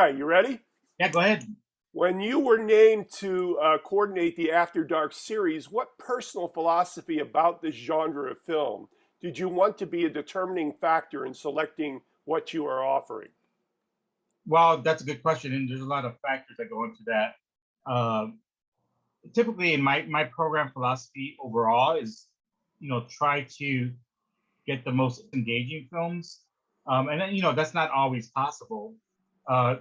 right, you ready? Yeah, go ahead. When you were named to coordinate the After Dark series, what personal philosophy about this genre of film did you want to be a determining factor in selecting what you are offering? Well, that's a good question, and there's a lot of factors that go into that. Uh, Typically, in my program philosophy overall is, try to get the most engaging films, and then that's not always possible. Uh,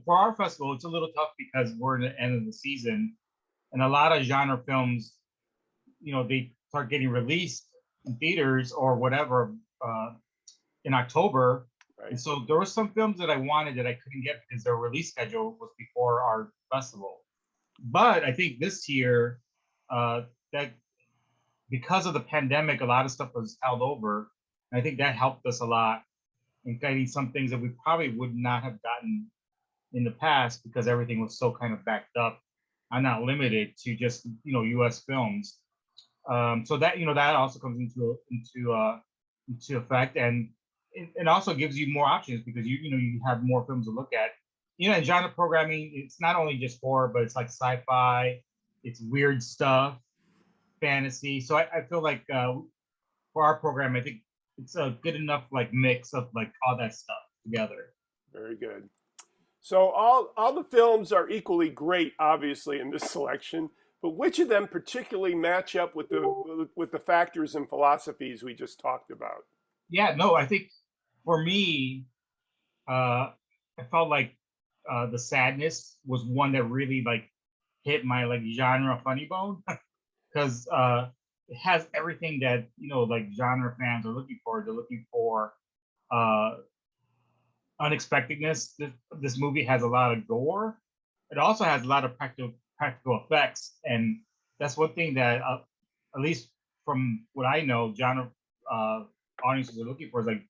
for our festival, it's a little tough because we're in the end of the season, and a lot of genre films, they start getting released in theaters or whatever in October. And Right. so there were some films that I wanted that I couldn't get because their release schedule was before our festival. But I think this year, that because of the pandemic, a lot of stuff was held over. And I think that helped us a lot in getting some things that we probably would not have gotten in the past because everything was so kind of backed up and not limited to just U.S. films. So that also comes into effect, and it also gives you more options because you have more films to look at. In genre programming, it's not only just horror, but it's like sci-fi, it's weird stuff, fantasy. So I feel like for our program, I think it's a good enough like mix of like all that stuff together. Very good. So all the films are equally great, obviously, in this selection. But which of them particularly match up with the factors and philosophies we just talked about? Yeah, no, I think for me, I felt like the sadness was one that really like hit my like genre funny bone because it has everything that like genre fans are looking for. They're looking for uh, unexpectedness. This movie has a lot of gore. It also has a lot of practical effects, and that's one thing that at least from what I know, genre uh, audiences are looking for is like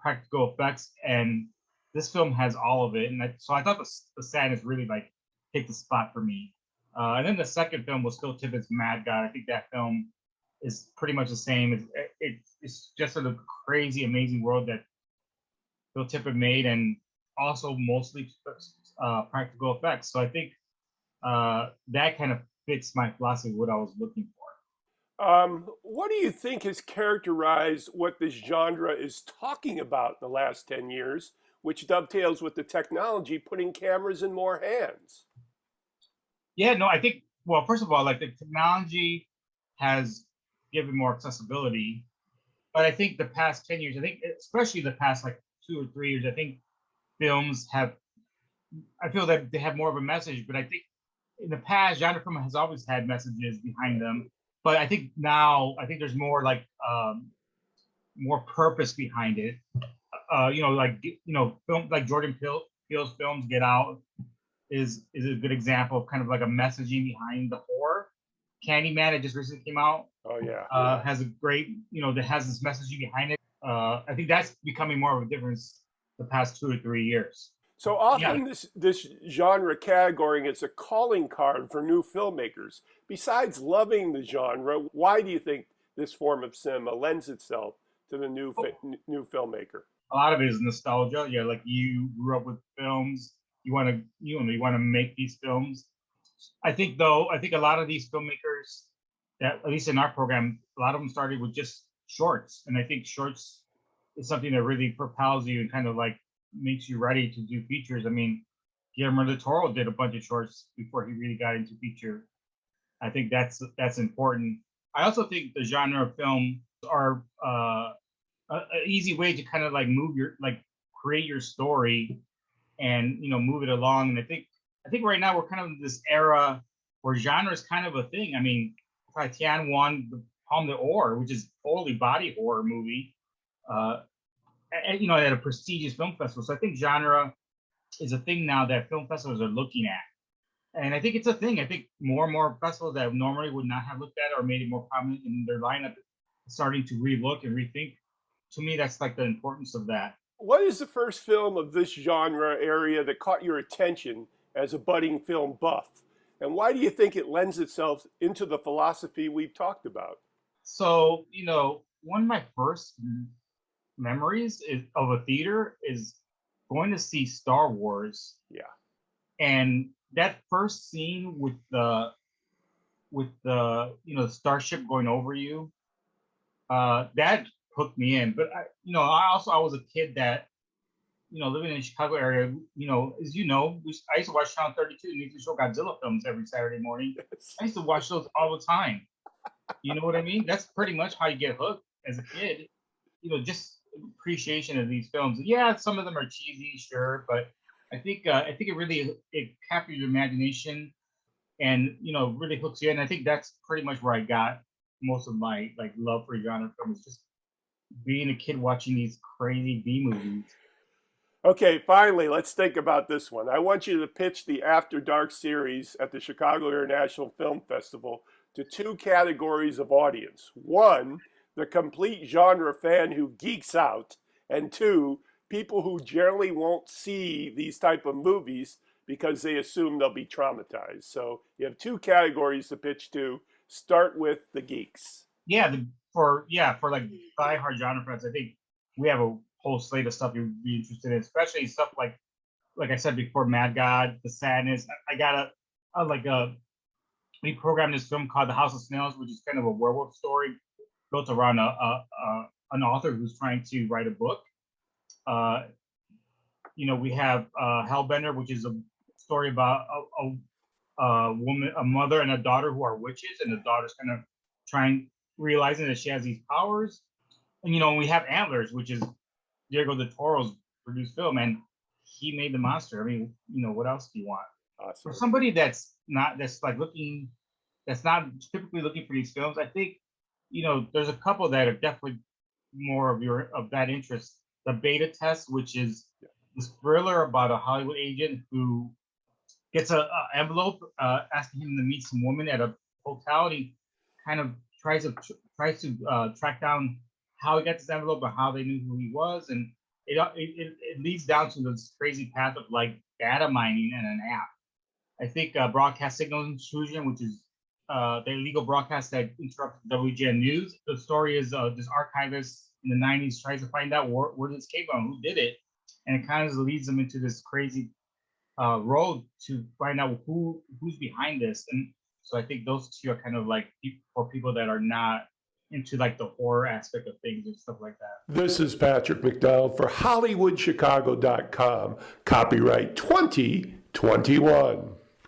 practical effects, and this film has all of it. And so I thought the sadness really like hit the spot for me. And then the second film was Phil Tippett's Mad God. I think that film is pretty much the same. It's just a crazy, amazing world that Phil Tippett made, and also mostly practical effects. So I think that kind of fits my philosophy, what I was looking for. What do you think has characterized what this genre is talking about in the last 10 years, which dovetails with the technology putting cameras in more hands? Yeah, no, I think, well, first of all, like the technology has given more accessibility, but I think the past 10 years, I think especially the past like 2 or 3 years, I think films have, I feel that they have more of a message, but I think in the past, genre film has always had messages behind them. But I think now, I think there's more like more purpose behind it. Film like Peele's films, Get Out is a good example of kind of like a messaging behind the horror. Candyman, it just recently came out, Oh, yeah. has a great, that has this messaging behind it. I think that's becoming more of a difference the past 2 or 3 years. So Yeah. often this genre category is a calling card for new filmmakers. Besides loving the genre, why do you think this form of cinema lends itself to the new filmmaker? A lot of it is nostalgia. Yeah, like you grew up with films. You want to make these films. I think a lot of these filmmakers that at least in our program, a lot of them started with just shorts, and I think shorts is something that really propels you and kind of like makes you ready to do features. I mean, Guillermo del Toro did a bunch of shorts before he really got into feature. I think that's important. I also think the genre of film are a easy way to kind of like move your like create your story and move it along. And I think right now we're kind of in this era where genre is kind of a thing. I mean, Tatiana won the Palme d'Or, which is totally body horror movie, uh, at a prestigious film festival. So I think genre is a thing now that film festivals are looking at. And I think it's a thing. I think more and more festivals that normally would not have looked at or made it more prominent in their lineup starting to relook and rethink. To me, that's like the importance of that. What is the first film of this genre area that caught your attention as a budding film buff? And why do you think it lends itself into the philosophy we've talked about? So, one of my first memories of a theater is going to see Star Wars. Yeah. And that first scene with the starship going over you, that hooked me in. But I was a kid that, living in the Chicago area, as I used to watch Channel 32 and they used to show Godzilla films every Saturday morning. I used to watch those all the time. You know what I mean? That's pretty much how you get hooked as a kid. Just appreciation of these films. Yeah, some of them are cheesy, sure, but I think it captures your imagination and really hooks you in. I think that's pretty much where I got most of my love for genre films, just being a kid watching these crazy B movies. Okay, finally, let's think about this one. I want you to pitch the After Dark series at the Chicago International Film Festival to two categories of audience. One, the complete genre fan who geeks out, and two, people who generally won't see these type of movies because they assume they'll be traumatized. So you have two categories to pitch to. Start with the geeks. Yeah, for like die-hard genre fans, I think we have a whole slate of stuff you'd be interested in, especially stuff like I said before, Mad God, The Sadness. I got we programmed this film called The House of Snails, which is kind of a werewolf story built around an author who's trying to write a book. We have Hellbender, which is a story about a woman, a mother and a daughter who are witches, and the daughter's kind of realizing that she has these powers. And we have Antlers, which is Diego del Toro's produced film, and he made the monster. I mean, what else do you want? Awesome. For somebody that's not typically looking for these films, I think there's a couple that are definitely more of that interest. The Beta Test, which is this thriller about a Hollywood agent who gets an envelope asking him to meet some woman at a hotel. And he kind of tries to track down how he got this envelope and how they knew who he was, and it leads down to this crazy path of data mining and an app. I think broadcast signal intrusion, which is the illegal broadcast that interrupts WGN News. The story is this archivist in the 90s tries to find out where this came from, who did it, and it kind of leads them into this crazy road to find out who's behind this. And so I think those two are kind of for people that are not into the horror aspect of things and stuff like that. This is Patrick McDonald for HollywoodChicago.com. Copyright 2021.